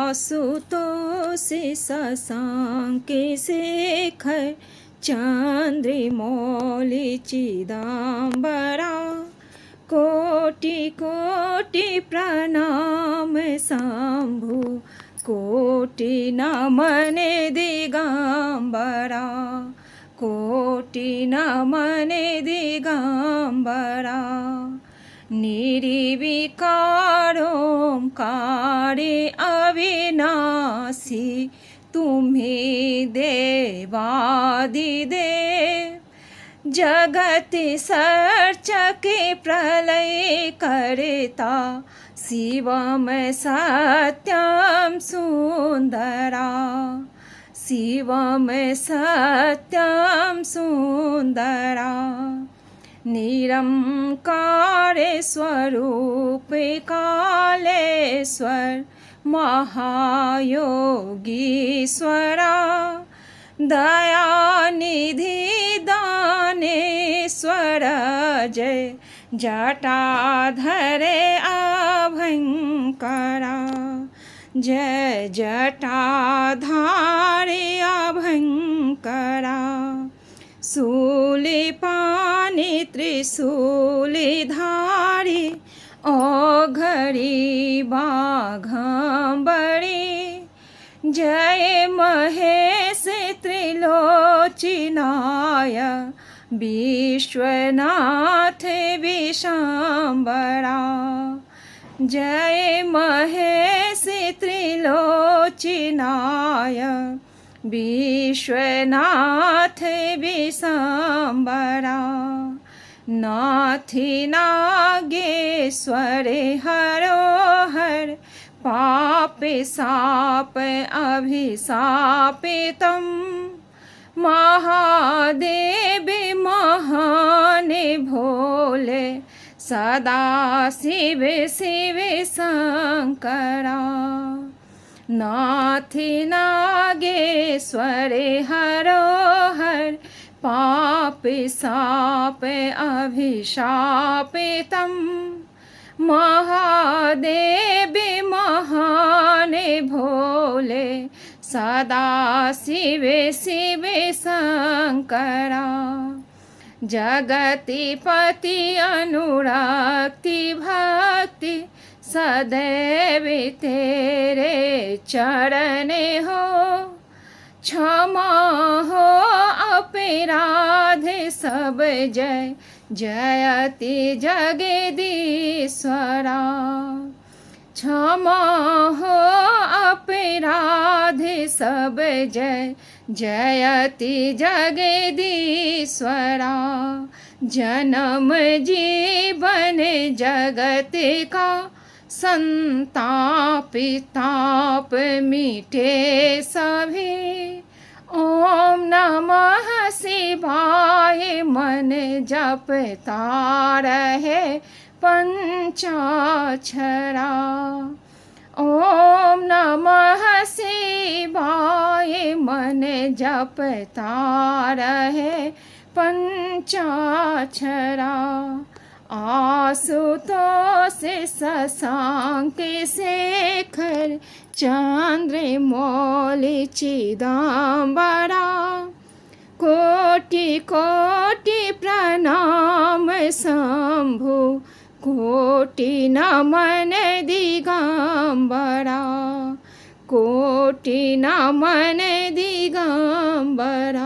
आशुतोष शशांक शेखर चंद्रमौलि चिदंबरा कोटि कोटि प्रणाम शंभु कोटि नमन दिगंबरा कोटि नमन दिगंबरा निर्विकारोंकारे अविनाशी तुम्हें देवादिदेव जगत सर्चके प्रलय करता शिवम सत्यम सुंदरा शिवम सत्यम सुंदरा निरंकार स्वरूप कालेश्वर महायोगीश्वरा दयानिधि दानेश्वर जय जटाधरे अभंकरा जय जटाधारे अभंकरा शूलिपाणि त्रिशूलिधारी औघरी बाघंबरी जय महेश त्रिलोचनाय विश्वनाथ विशंबरा जय महेश त्रिलोचनाय विश्वनाथ विशंबरा नाथि नागेश्वर हरोहर पाप साप अभिशापितं महादेव महान भोले सदा शिव शिव शंकरा नाथि नागेश्वर हरोहर पाप साप अभिशापितं महादेव महान भोले सदा शिव शिव शंकरा जगतिपति अनुरक्ति भक्ति सदैव तेरे चरण हो क्षमा हो अपराध सब जय जयति जगदीश्वरा क्षमा हो अपराध सब जय जयति जगदीश्वरा जन्म जीवन जगत का संताप ताप मिटे सभी ओम नमः शिवाय मन जपता रहे पंचाक्षरा ओम नमः शिवाय मन जपता रहे पंचाक्षरा आशुतोष शशांक शेखर चंद्रमौलि चिदंबरा कोटि कोटि प्रणाम शंभु कोटि नमन दिगंबरा कोटि नमन दिगंबरा।